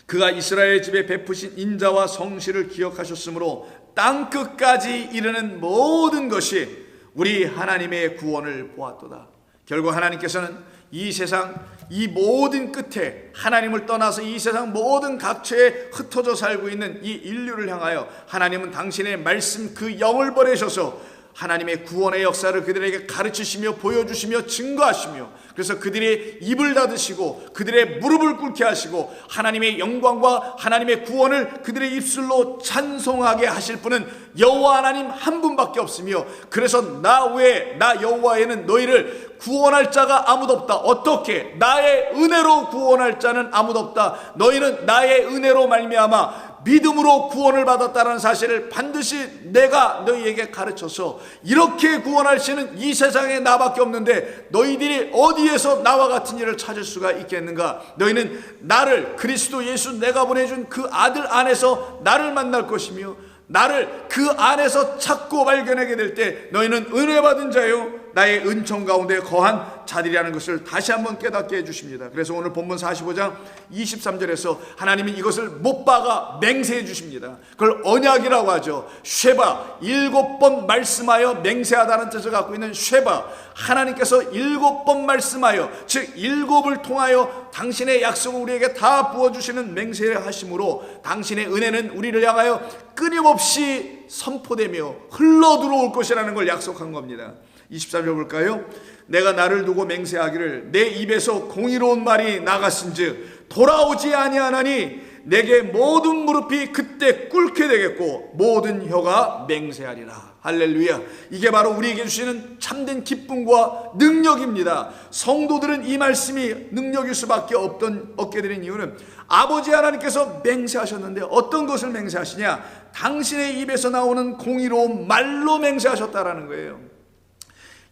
그가 이스라엘 집에 베푸신 인자와 성실을 기억하셨으므로 땅끝까지 이르는 모든 것이 우리 하나님의 구원을 보았도다. 결국 하나님께서는 이 세상 이 모든 끝에 하나님을 떠나서 이 세상 모든 각처에 흩어져 살고 있는 이 인류를 향하여 하나님은 당신의 말씀 그 영을 보내셔서 하나님의 구원의 역사를 그들에게 가르치시며 보여주시며 증거하시며, 그래서 그들의 입을 닫으시고 그들의 무릎을 꿇게 하시고 하나님의 영광과 하나님의 구원을 그들의 입술로 찬송하게 하실 분은 여호와 하나님 한 분밖에 없으며, 그래서 나 외에, 나 여호와에는 너희를 구원할 자가 아무도 없다. 어떻게? 나의 은혜로 구원할 자는 아무도 없다. 너희는 나의 은혜로 말미암아 믿음으로 구원을 받았다는 사실을 반드시 내가 너희에게 가르쳐서 이렇게 구원하시는 이 세상에 나밖에 없는데 너희들이 어디에서 나와 같은 일을 찾을 수가 있겠는가? 너희는 나를, 그리스도 예수 내가 보내준 그 아들 안에서 나를 만날 것이며 나를 그 안에서 찾고 발견하게 될 때 너희는 은혜 받은 자요 나의 은총 가운데 거한 자들이라는 것을 다시 한번 깨닫게 해주십니다. 그래서 오늘 본문 45장 23절에서 하나님은 이것을 못 박아 맹세해 주십니다. 그걸 언약이라고 하죠. 쉐바, 7번 말씀하여 맹세하다는 뜻을 갖고 있는 쉐바, 하나님께서 7번 말씀하여, 즉 7을 통하여 당신의 약속을 우리에게 다 부어주시는 맹세를 하심으로 당신의 은혜는 우리를 향하여 끊임없이 선포되며 흘러들어올 것이라는 걸 약속한 겁니다. 23절 볼까요? 내가 나를 두고 맹세하기를 내 입에서 공의로운 말이 나갔은즉 돌아오지 아니하나니 내게 모든 무릎이 그때 꿇게 되겠고 모든 혀가 맹세하리라. 할렐루야. 이게 바로 우리에게 주시는 참된 기쁨과 능력입니다. 성도들은 이 말씀이 능력일 수밖에 없게 되는 이유는 아버지 하나님께서 맹세하셨는데 어떤 것을 맹세하시냐? 당신의 입에서 나오는 공의로운 말로 맹세하셨다라는 거예요.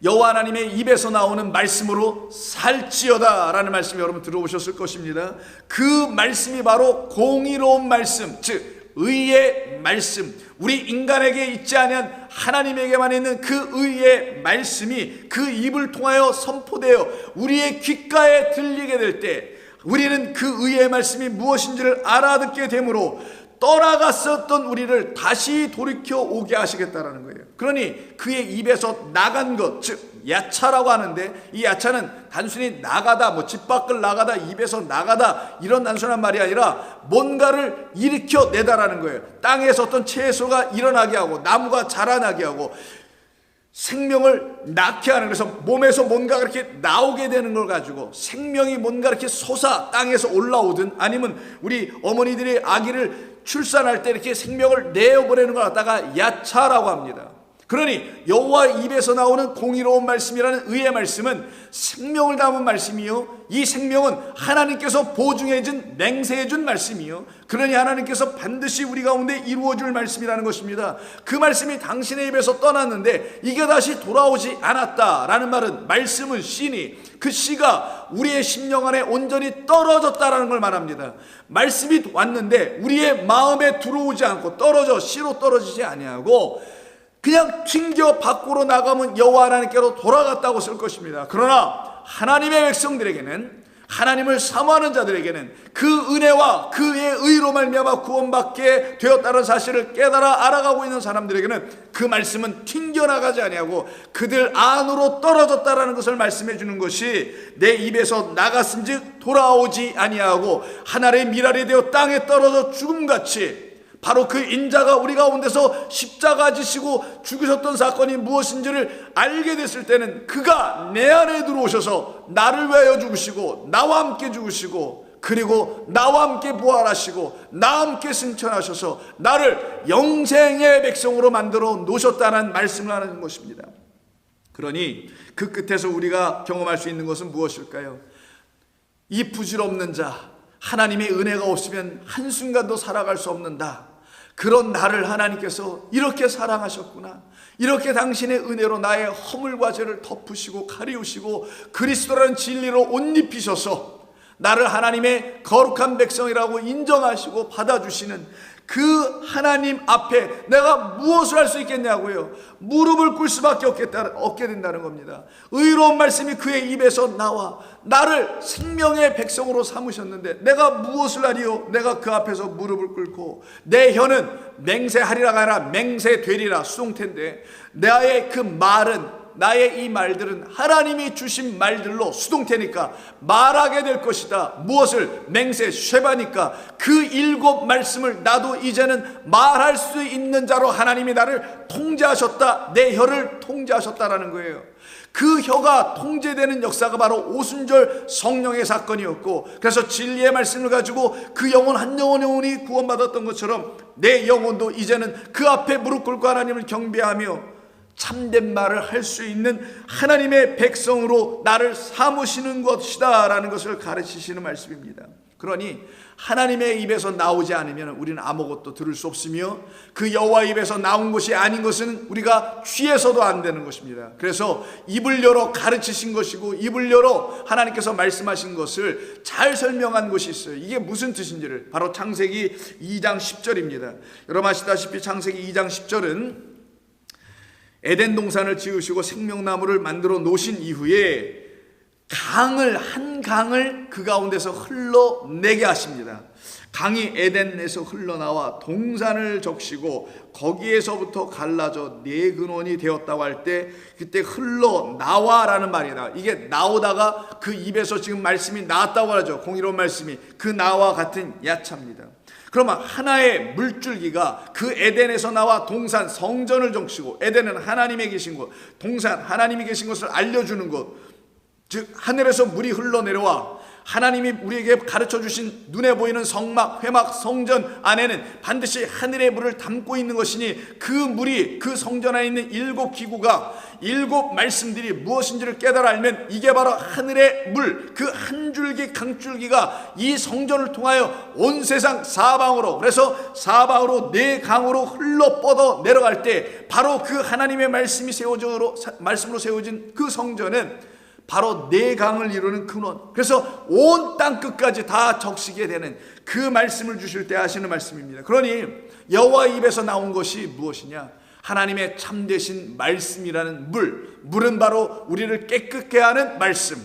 여호와 하나님의 입에서 나오는 말씀으로 살지어다 라는 말씀 여러분 들어보셨을 것입니다. 그 말씀이 바로 공의로운 말씀, 즉 의의 말씀, 우리 인간에게 있지 않은 하나님에게만 있는 그 의의 말씀이 그 입을 통하여 선포되어 우리의 귓가에 들리게 될 때 우리는 그 의의 말씀이 무엇인지를 알아듣게 되므로 떠나갔었던 우리를 다시 돌이켜 오게 하시겠다라는 거예요. 그러니 그의 입에서 나간 것, 즉 야차라고 하는데, 이 야차는 단순히 나가다, 집 밖을 나가다, 입에서 나가다, 이런 단순한 말이 아니라 뭔가를 일으켜 내다라는 거예요. 땅에서 어떤 채소가 일어나게 하고 나무가 자라나게 하고 생명을 낳게 하는, 그래서 몸에서 뭔가 그렇게 나오게 되는 걸 가지고 생명이 뭔가 이렇게 솟아 땅에서 올라오든, 아니면 우리 어머니들이 아기를 출산할 때 이렇게 생명을 내어보내는 걸 갖다가 야차라고 합니다. 그러니 여호와 입에서 나오는 공의로운 말씀이라는 의의 말씀은 생명을 담은 말씀이요, 이 생명은 하나님께서 보증해준, 맹세해준 말씀이요, 그러니 하나님께서 반드시 우리 가운데 이루어줄 말씀이라는 것입니다. 그 말씀이 당신의 입에서 떠났는데 이게 다시 돌아오지 않았다라는 말은, 말씀은 씨니 그 씨가 우리의 심령 안에 온전히 떨어졌다라는 걸 말합니다. 말씀이 왔는데 우리의 마음에 들어오지 않고 떨어져 씨로 떨어지지 아니하고 그냥 튕겨 밖으로 나가면 여호와 하나님께로 돌아갔다고 쓸 것입니다. 그러나 하나님의 백성들에게는, 하나님을 사모하는 자들에게는 그 은혜와 그의 의로 말미암아 구원받게 되었다는 사실을 깨달아 알아가고 있는 사람들에게는 그 말씀은 튕겨나가지 아니하고 그들 안으로 떨어졌다라는 것을 말씀해 주는 것이, 내 입에서 나갔은즉 돌아오지 아니하고 하늘의 미랄이 되어 땅에 떨어져 죽음같이, 바로 그 인자가 우리 가운데서 십자가 지시고 죽으셨던 사건이 무엇인지를 알게 됐을 때는 그가 내 안에 들어오셔서 나를 위하여 죽으시고 나와 함께 죽으시고 그리고 나와 함께 부활하시고 나와 함께 승천하셔서 나를 영생의 백성으로 만들어 놓으셨다는 말씀을 하는 것입니다. 그러니 그 끝에서 우리가 경험할 수 있는 것은 무엇일까요? 이 부질없는 자, 하나님의 은혜가 없으면 한순간도 살아갈 수 없는 나, 그런 나를 하나님께서 이렇게 사랑하셨구나, 이렇게 당신의 은혜로 나의 허물과 죄를 덮으시고 가리우시고 그리스도라는 진리로 옷 입히셔서 나를 하나님의 거룩한 백성이라고 인정하시고 받아주시는 그 하나님 앞에 내가 무엇을 할 수 있겠냐고요. 무릎을 꿇을 수밖에 없게 된다는 겁니다. 의로운 말씀이 그의 입에서 나와 나를 생명의 백성으로 삼으셨는데 내가 무엇을 하리요? 내가 그 앞에서 무릎을 꿇고 내 혀는 맹세하리라가 아니라 맹세되리라 수동태인데, 나의 그 말은, 나의 이 말들은 하나님이 주신 말들로 수동태니까 말하게 될 것이다. 무엇을? 맹세, 쉐바니까 그 7 말씀을 나도 이제는 말할 수 있는 자로 하나님이 나를 통제하셨다. 내 혀를 통제하셨다라는 거예요. 그 혀가 통제되는 역사가 바로 오순절 성령의 사건이었고, 그래서 진리의 말씀을 가지고 그 영혼 한 영혼이 구원받았던 것처럼 내 영혼도 이제는 그 앞에 무릎 꿇고 하나님을 경배하며 참된 말을 할 수 있는 하나님의 백성으로 나를 삼으시는 것이다 라는 것을 가르치시는 말씀입니다. 그러니 하나님의 입에서 나오지 않으면 우리는 아무것도 들을 수 없으며, 그 여호와 입에서 나온 것이 아닌 것은 우리가 취해서도 안 되는 것입니다. 그래서 입을 열어 가르치신 것이고, 입을 열어 하나님께서 말씀하신 것을 잘 설명한 것이 있어요. 이게 무슨 뜻인지를 바로 창세기 2장 10절입니다. 여러분 아시다시피 창세기 2장 10절은 에덴 동산을 지으시고 생명나무를 만들어 놓으신 이후에 한 강을 그 가운데서 흘러내게 하십니다. 강이 에덴에서 흘러나와 동산을 적시고 거기에서부터 갈라져 4근원이 되었다고 할 때, 그때 흘러나와라는 말이 나와요. 이게 나오다가 그 입에서 지금 말씀이 나왔다고 하죠. 공의로운 말씀이 그 나와 같은 야차입니다. 그러면 하나의 물줄기가 그 에덴에서 나와 동산, 성전을 적시고, 에덴은 하나님이 계신 곳, 동산 하나님이 계신 것을 알려주는 곳, 즉 하늘에서 물이 흘러내려와 하나님이 우리에게 가르쳐주신 눈에 보이는 성막, 회막, 성전 안에는 반드시 하늘의 물을 담고 있는 것이니, 그 물이 그 성전 안에 있는 7 기구가 7 말씀들이 무엇인지를 깨달아 알면 이게 바로 하늘의 물, 그 한 줄기 강줄기가 이 성전을 통하여 온 세상 사방으로, 그래서 사방으로 4강으로 흘러 뻗어 내려갈 때 바로 그 하나님의 말씀으로 세워진 그 성전은 바로 4강을 이루는 근원, 그래서 온 땅 끝까지 다 적시게 되는 그 말씀을 주실 때 하시는 말씀입니다. 그러니 여호와 입에서 나온 것이 무엇이냐? 하나님의 참되신 말씀이라는 물은 바로 우리를 깨끗게 하는 말씀,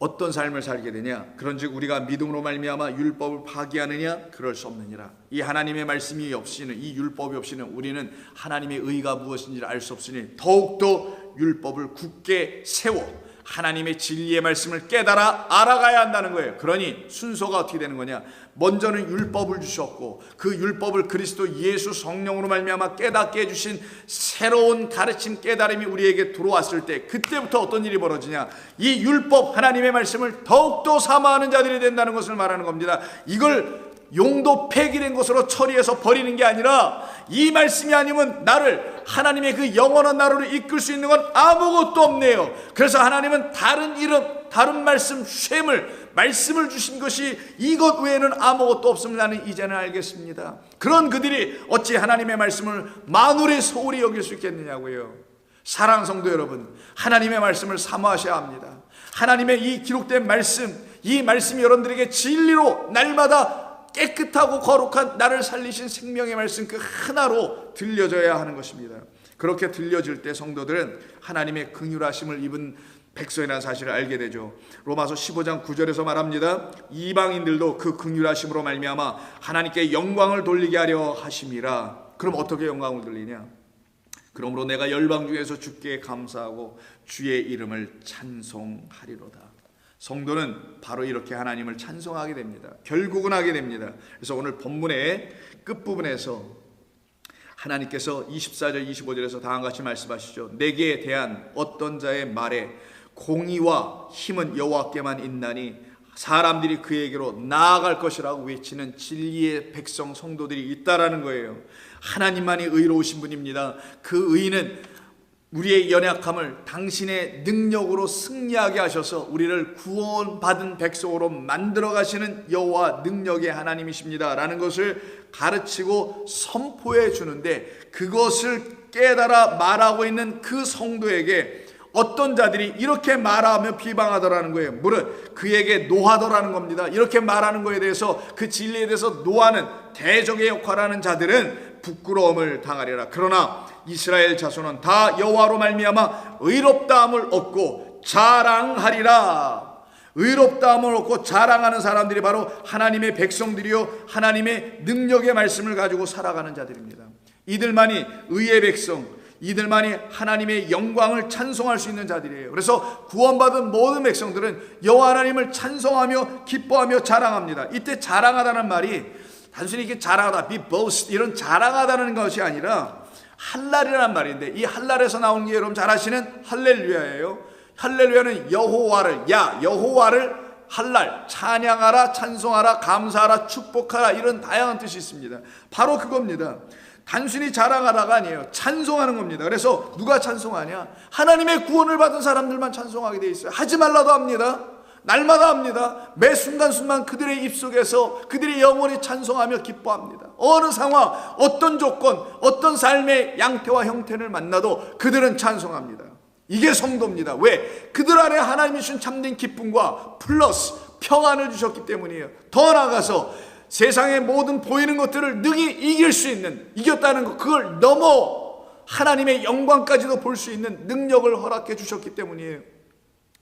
어떤 삶을 살게 되냐? 그런즉 우리가 믿음으로 말미암아 율법을 파기하느냐? 그럴 수 없느니라. 이 하나님의 말씀이 없이는, 이 율법이 없이는 우리는 하나님의 의가 무엇인지를 알 수 없으니 더욱더 율법을 굳게 세워 하나님의 진리의 말씀을 깨달아 알아가야 한다는 거예요. 그러니 순서가 어떻게 되는 거냐? 먼저는 율법을 주셨고 그 율법을 그리스도 예수 성령으로 말미암아 깨닫게 해주신 새로운 가르침 깨달음이 우리에게 들어왔을 때 그때부터 어떤 일이 벌어지냐? 이 율법 하나님의 말씀을 더욱더 사모하는 자들이 된다는 것을 말하는 겁니다. 이걸 용도 폐기된 것으로 처리해서 버리는 게 아니라 이 말씀이 아니면 나를 하나님의 그 영원한 나라로 이끌 수 있는 건 아무것도 없네요. 그래서 하나님은 다른 이름, 다른 말씀, 셈을 말씀을 주신 것이 이것 외에는 아무것도 없음을 나는 이제는 알겠습니다. 그런 그들이 어찌 하나님의 말씀을 만물의 소홀히 여길 수 있겠느냐고요. 사랑하는 성도 여러분, 하나님의 말씀을 사모하셔야 합니다. 하나님의 이 기록된 말씀, 이 말씀이 여러분들에게 진리로 날마다 깨끗하고 거룩한 나를 살리신 생명의 말씀 그 하나로 들려져야 하는 것입니다. 그렇게 들려질 때 성도들은 하나님의 긍휼하심을 입은 백성이라는 사실을 알게 되죠. 로마서 15장 9절에서 말합니다. 이방인들도 그 긍휼하심으로 말미암아 하나님께 영광을 돌리게 하려 하심이라. 그럼 어떻게 영광을 돌리냐? 그러므로 내가 열방 중에서 주께 감사하고 주의 이름을 찬송하리로다. 성도는 바로 이렇게 하나님을 찬송하게 됩니다. 결국은 하게 됩니다. 그래서 오늘 본문의 끝부분에서 하나님께서 24절 25절에서 다음과 같이 말씀하시죠. 내게 대한 어떤 자의 말에 공의와 힘은 여호와께만 있나니 사람들이 그에게로 나아갈 것이라고 외치는 진리의 백성 성도들이 있다라는 거예요. 하나님만이 의로우신 분입니다. 그 의는 우리의 연약함을 당신의 능력으로 승리하게 하셔서 우리를 구원받은 백성으로 만들어 가시는 여호와 능력의 하나님이십니다 라는 것을 가르치고 선포해 주는데, 그것을 깨달아 말하고 있는 그 성도에게 어떤 자들이 이렇게 말하며 비방하더라는 거예요. 무릇 그에게 노하더라는 겁니다. 이렇게 말하는 것에 대해서, 그 진리에 대해서 노하는 대적의 역할을 하는 자들은 부끄러움을 당하리라. 그러나 이스라엘 자손은 다 여호와로 말미암아 의롭다함을 얻고 자랑하리라. 의롭다함을 얻고 자랑하는 사람들이 바로 하나님의 백성들이요 하나님의 능력의 말씀을 가지고 살아가는 자들입니다. 이들만이 의의 백성, 이들만이 하나님의 영광을 찬송할 수 있는 자들이에요. 그래서 구원받은 모든 백성들은 여호와 하나님을 찬송하며 기뻐하며 자랑합니다. 이때 자랑하다는 말이 단순히 이게 자랑하다, be boast, 이런 자랑하다는 것이 아니라 할랄이라는 말인데, 이 할랄에서 나온 게 여러분 잘 아시는 할렐루야예요. 할렐루야는 여호와를 할랄, 찬양하라, 찬송하라, 감사하라, 축복하라, 이런 다양한 뜻이 있습니다. 바로 그겁니다. 단순히 자랑하다가 아니에요. 찬송하는 겁니다. 그래서 누가 찬송하냐? 하나님의 구원을 받은 사람들만 찬송하게 돼 있어요. 하지 말라도 합니다. 날마다 합니다. 매 순간순간 그들의 입속에서 그들이 영원히 찬송하며 기뻐합니다. 어느 상황, 어떤 조건, 어떤 삶의 양태와 형태를 만나도 그들은 찬송합니다. 이게 성도입니다. 왜? 그들 안에 하나님이 주신 참된 기쁨과 플러스 평안을 주셨기 때문이에요. 더 나아가서 세상의 모든 보이는 것들을 능히 이길 수 있는, 이겼다는 것, 그걸 넘어 하나님의 영광까지도 볼 수 있는 능력을 허락해 주셨기 때문이에요.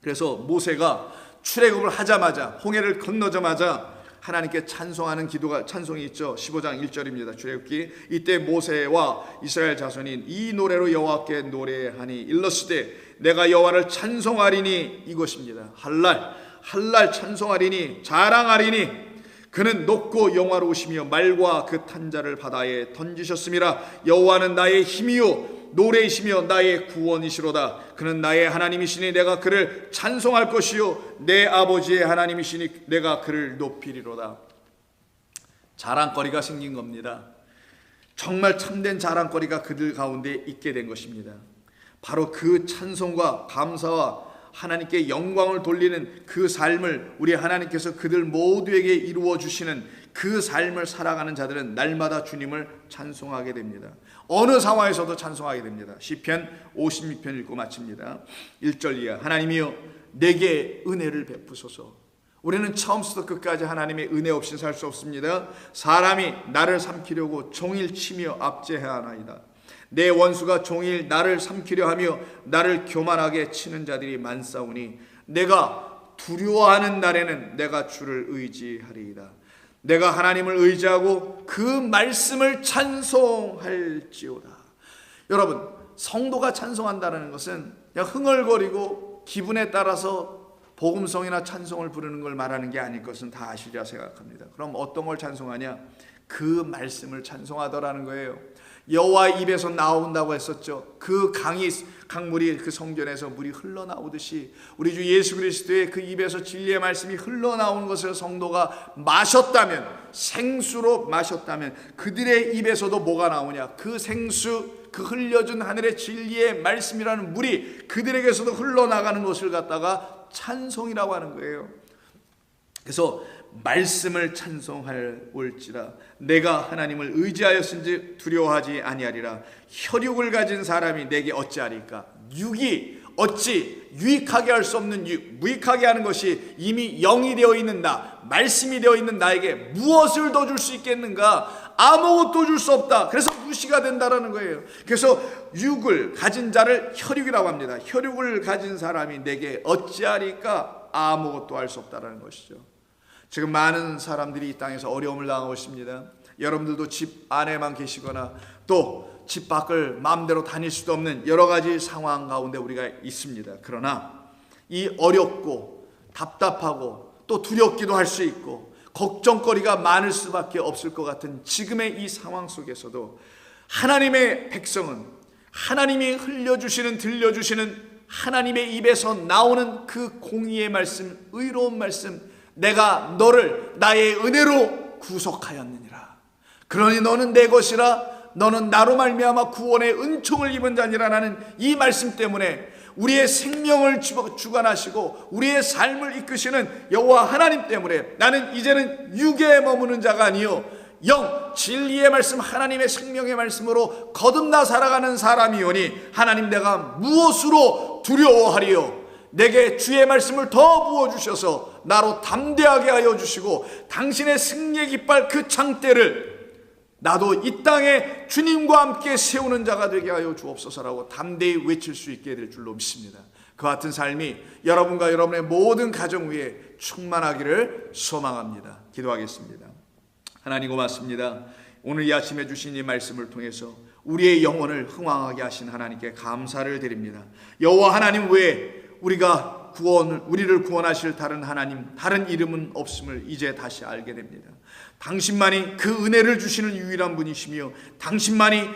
그래서 모세가 출애굽을 하자마자, 홍해를 건너자마자 하나님께 찬송하는 기도가, 찬송이 있죠. 15장 1절입니다. 출애굽기. 이때 모세와 이스라엘 자손이 이 노래로 여호와께 노래하니 일렀으되 내가 여호와를 찬송하리니, 이것입니다. 할랄 찬송하리니, 자랑하리니, 그는 높고 영화로우시며 말과 그 탄자를 바다에 던지셨음이라. 여호와는 나의 힘이요 노래이시며 나의 구원이시로다. 그는 나의 하나님이시니 내가 그를 찬송할 것이요 내 아버지의 하나님이시니 내가 그를 높이리로다. 자랑거리가 생긴 겁니다. 정말 참된 자랑거리가 그들 가운데 있게 된 것입니다. 바로 그 찬송과 감사와 하나님께 영광을 돌리는 그 삶을 우리 하나님께서 그들 모두에게 이루어 주시는 그 삶을 살아가는 자들은 날마다 주님을 찬송하게 됩니다. 어느 상황에서도 찬송하게 됩니다. 시편 56편 읽고 마칩니다. 1절 이하. 하나님이여 내게 은혜를 베푸소서. 우리는 처음부터 끝까지 하나님의 은혜 없이 살 수 없습니다. 사람이 나를 삼키려고 종일 치며 압제하나이다. 내 원수가 종일 나를 삼키려 하며 나를 교만하게 치는 자들이 많사오니 내가 두려워하는 날에는 내가 주를 의지하리이다. 내가 하나님을 의지하고 그 말씀을 찬송할지어다. 여러분, 성도가 찬송한다는 것은 그냥 흥얼거리고 기분에 따라서 복음성이나 찬송을 부르는 걸 말하는 게 아닐 것은 다 아시리라 생각합니다. 그럼 어떤 걸 찬송하냐? 그 말씀을 찬송하더라는 거예요. 여호와 입에서 나온다고 했었죠. 그 강물이 그 성전에서 물이 흘러나오듯이 우리 주 예수 그리스도의 그 입에서 진리의 말씀이 흘러나오는 것을 성도가 마셨다면, 생수로 마셨다면 그들의 입에서도 뭐가 나오냐? 그 생수, 그 흘려준 하늘의 진리의 말씀이라는 물이 그들에게서도 흘러나가는 것을 갖다가 찬송이라고 하는 거예요. 그래서 말씀을 찬송할올지라. 내가 하나님을 의지하였은지 두려워하지 아니하리라. 혈육을 가진 사람이 내게 어찌하리까? 육이 어찌 유익하게 할 수 없는 육, 무익하게 하는 것이 이미 영이 되어 있는 나, 말씀이 되어 있는 나에게 무엇을 더 줄 수 있겠는가? 아무것도 줄 수 없다. 그래서 무시가 된다라는 거예요. 그래서 육을 가진 자를 혈육이라고 합니다. 혈육을 가진 사람이 내게 어찌하리까? 아무것도 할 수 없다라는 것이죠. 지금 많은 사람들이 이 땅에서 어려움을 당하고 있습니다. 여러분들도 집 안에만 계시거나 또 집 밖을 마음대로 다닐 수도 없는 여러 가지 상황 가운데 우리가 있습니다. 그러나 이 어렵고 답답하고 또 두렵기도 할 수 있고 걱정거리가 많을 수밖에 없을 것 같은 지금의 이 상황 속에서도 하나님의 백성은 하나님이 흘려주시는, 들려주시는 하나님의 입에서 나오는 그 공의의 말씀, 의로운 말씀, 내가 너를 나의 은혜로 구속하였느니라. 그러니 너는 내 것이라. 너는 나로 말미암아 구원의 은총을 입은 자니라라는 이 말씀 때문에 우리의 생명을 주관하시고 우리의 삶을 이끄시는 여호와 하나님 때문에 나는 이제는 육에 머무는 자가 아니요 영, 진리의 말씀, 하나님의 생명의 말씀으로 거듭나 살아가는 사람이오니 하나님, 내가 무엇으로 두려워하리요? 내게 주의 말씀을 더 부어주셔서 나로 담대하게 하여 주시고 당신의 승리의 깃발 그 창대를 나도 이 땅에 주님과 함께 세우는 자가 되게 하여 주옵소서라고 담대히 외칠 수 있게 될 줄로 믿습니다. 그 같은 삶이 여러분과 여러분의 모든 가정 위에 충만하기를 소망합니다. 기도하겠습니다. 하나님 고맙습니다. 오늘 이 아침에 주신 이 말씀을 통해서 우리의 영혼을 흥왕하게 하신 하나님께 감사를 드립니다. 여호와 하나님 외에 우리를 구원하실 다른 하나님, 다른 이름은 없음을 이제 다시 알게 됩니다. 당신만이 그 은혜를 주시는 유일한 분이시며 당신만이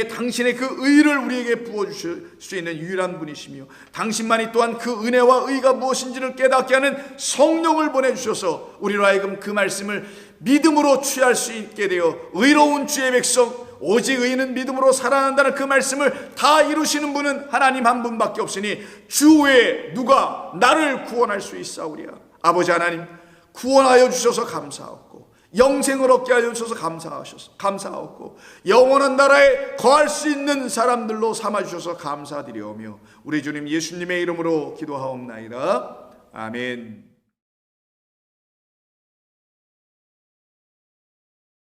당신의 그 의를 우리에게 부어주실 수 있는 유일한 분이시며 당신만이 또한 그 은혜와 의가 무엇인지를 깨닫게 하는 성령을 보내주셔서 우리로 하여금 그 말씀을 믿음으로 취할 수 있게 되어 의로운 주의 백성, 오직 의인은 믿음으로 살아난다는 그 말씀을 다 이루시는 분은 하나님 한 분밖에 없으니 주 외에 누가 나를 구원할 수 있사오리야. 아버지 하나님, 구원하여 주셔서 감사하고 영생을 얻게 하여 주셔서 감사하고 영원한 나라에 거할 수 있는 사람들로 삼아주셔서 감사드리오며 우리 주님 예수님의 이름으로 기도하옵나이다. 아멘.